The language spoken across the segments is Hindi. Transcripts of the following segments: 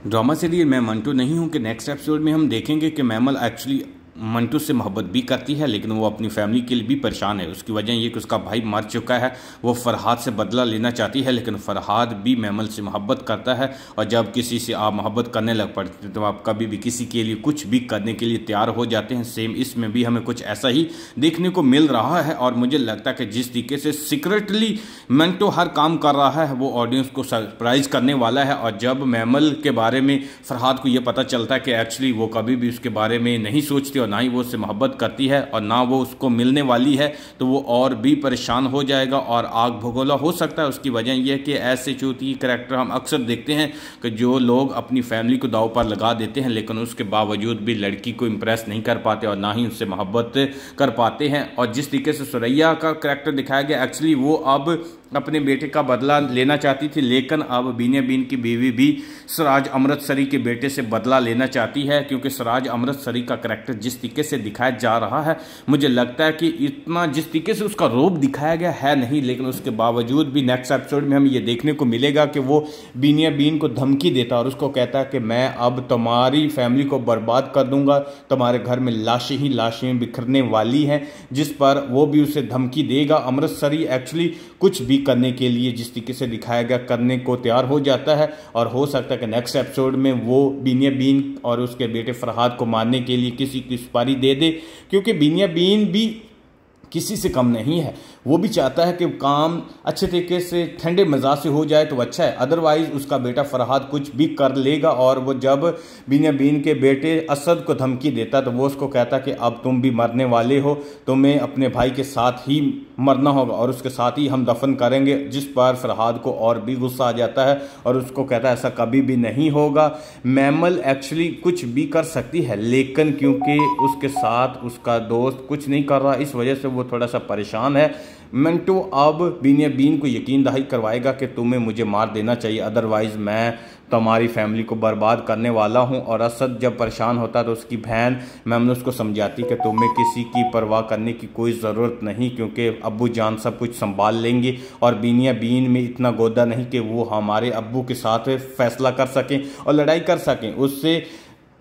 ड्रामा सीरियल मैं मंटू नहीं हूँ कि नेक्स्ट एपिसोड में हम देखेंगे कि मैमल एक्चुअली मंटू से मोहब्बत भी करती है, लेकिन वो अपनी फैमिली के लिए भी परेशान है। उसकी वजह ये कि उसका भाई मर चुका है। वो फरहाद से बदला लेना चाहती है, लेकिन फरहाद भी मैमल से मोहब्बत करता है। और जब किसी से आप मोहब्बत करने लग पड़ते हैं तो आप कभी भी किसी के लिए कुछ भी करने के लिए तैयार हो जाते हैं। सेम इसमें भी हमें कुछ ऐसा ही देखने को मिल रहा है। और मुझे लगता है कि जिस तरीके से सीक्रेटली मंटू हर काम कर रहा है वो ऑडियंस को सरप्राइज करने वाला है। और जब मैमल के बारे में फरहाद को ये पता चलता है कि एक्चुअली वो कभी भी उसके बारे में नहीं सोचती और ना ही वो उससे मोहब्बत करती है और ना वो उसको मिलने वाली है, तो वो और भी परेशान हो जाएगा और आग भगोला हो सकता है। उसकी वजह यह है कि ऐसे चूती कैरेक्टर हम अक्सर देखते हैं कि जो लोग अपनी फैमिली को दांव पर लगा देते हैं, लेकिन उसके बावजूद भी लड़की को इम्प्रेस नहीं कर पाते और ना ही उससे मोहब्बत कर पाते हैं। और जिस तरीके से सुरैया का कैरेक्टर दिखाया गया, एक्चुअली वो अब अपने बेटे का बदला लेना चाहती थी, लेकिन अब बीन की बीवी भी सिराज अमृतसरी के बेटे से बदला लेना चाहती है। क्योंकि सिराज अमृतसरी का करैक्टर जिस तरीके से दिखाया जा रहा है, मुझे लगता है कि इतना जिस तरीके से उसका रूप दिखाया गया है नहीं, लेकिन उसके बावजूद भी नेक्स्ट एपिसोड में हमें ये देखने को मिलेगा कि वो बीन को धमकी देता और उसको कहता है कि मैं अब तुम्हारी फैमिली को बर्बाद कर दूंगा, तुम्हारे घर में लाशें ही लाशें बिखरने वाली हैं। जिस पर वो भी उसे धमकी देगा। अमृतसरी एक्चुअली कुछ भी करने के लिए जिस तरीके से दिखाया गया करने को तैयार हो जाता है। और हो सकता है कि नेक्स्ट एपिसोड में वो बीन और उसके बेटे फरहाद को मारने के लिए किसी की सुपारी दे दे, क्योंकि बीन भी किसी से कम नहीं है। वो भी चाहता है कि काम अच्छे तरीके से ठंडे मिजाज से हो जाए तो अच्छा है, अदरवाइज उसका बेटा फरहाद कुछ भी कर लेगा। और वो जब बीन के बेटे असद को धमकी देता तो वो उसको कहता कि अब तुम भी मरने वाले हो, तुम्हें अपने भाई के साथ ही मरना होगा और उसके साथ ही हम दफन करेंगे। जिस पर फरहाद को और भी गुस्सा आ जाता है और उसको कहता है ऐसा कभी भी नहीं होगा। मैमल एक्चुअली कुछ भी कर सकती है, लेकिन क्योंकि उसके साथ उसका दोस्त कुछ नहीं कर रहा, इस वजह से वो थोड़ा सा परेशान है। मंटू अब बीन को यकीन दहाई करवाएगा कि तुम्हें मुझे मार देना चाहिए, अदरवाइज मैं तुम्हारी फैमिली को बर्बाद करने वाला हूं। और असद जब परेशान होता तो उसकी बहन मैमन उसको समझाती कि तुम्हें किसी की परवाह करने की कोई ज़रूरत नहीं, क्योंकि अब्बू जान सब कुछ संभाल लेंगे। और बीन में इतना गोदा नहीं कि वो हमारे अब्बू के साथ फैसला कर सकें और लड़ाई कर सकें, उससे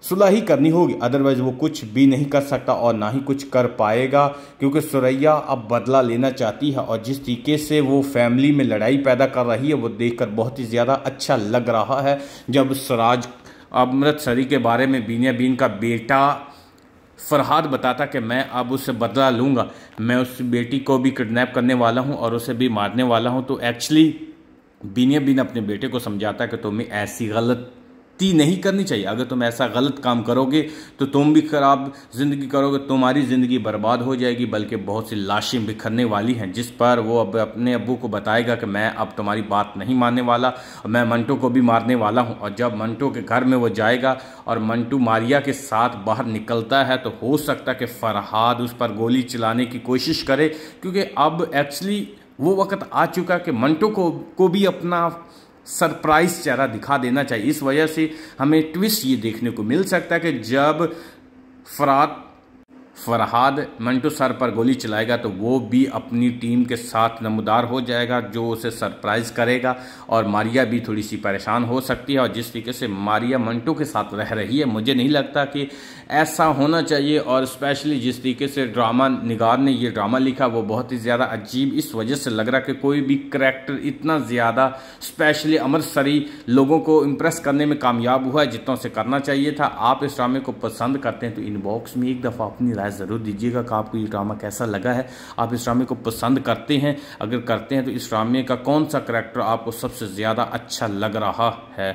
सुलह ही करनी होगी, अदरवाइज वो कुछ भी नहीं कर सकता और ना ही कुछ कर पाएगा। क्योंकि सुरैया अब बदला लेना चाहती है और जिस तरीके से वो फैमिली में लड़ाई पैदा कर रही है वो देखकर बहुत ही ज़्यादा अच्छा लग रहा है। जब सिराज अमृतसरी के बारे में बीन का बेटा फरहाद बताता कि मैं अब उससे बदला लूँगा, मैं उस बेटी को भी किडनैप करने वाला हूँ और उसे भी मारने वाला हूँ, तो एक्चुअली बीन अपने बेटे को समझाता कि तुम्हें ऐसी गलती नहीं करनी चाहिए। अगर तुम ऐसा गलत काम करोगे तो तुम भी खराब जिंदगी करोगे, तुम्हारी जिंदगी बर्बाद हो जाएगी, बल्कि बहुत सी लाशें बिखरने वाली हैं। जिस पर वो अब अपने अब्बू को बताएगा कि मैं अब तुम्हारी बात नहीं मानने वाला, मैं मंटू को भी मारने वाला हूं। और जब मंटू के घर में वो जाएगा और मंटू मारिया के साथ बाहर निकलता है, तो हो सकता है कि फरहाद उस पर गोली चलाने की कोशिश करे, क्योंकि अब एक्चुअली वो वक्त आ चुका कि मंटू को भी अपना सरप्राइज चेहरा दिखा देना चाहिए। इस वजह से हमें ट्विस्ट ये देखने को मिल सकता है कि जब फरहाद मंटू सर पर गोली चलाएगा तो वो भी अपनी टीम के साथ नमदार हो जाएगा, जो उसे सरप्राइज करेगा। और मारिया भी थोड़ी सी परेशान हो सकती है। और जिस तरीके से मारिया मंटू के साथ रह रही है, मुझे नहीं लगता कि ऐसा होना चाहिए। और स्पेशली जिस तरीके से ड्रामा निगार ने ये ड्रामा लिखा वो बहुत ही ज़्यादा अजीब इस वजह से लग रहा कि कोई भी करैक्टर इतना ज़्यादा स्पेशली अमृतसरी लोगों को इम्प्रेस करने में कामयाब हुआ है जितना उसे करना चाहिए था। आप इस ड्रामे को पसंद करते हैं तो इनबॉक्स में एक दफ़ा अपनी राय ज़रूर दीजिएगा कि आपको ये ड्रामा कैसा लगा है। आप इस ड्रामे को पसंद करते हैं? अगर करते हैं तो इस ड्रामे का कौन सा करैक्टर आपको सबसे ज़्यादा अच्छा लग रहा है?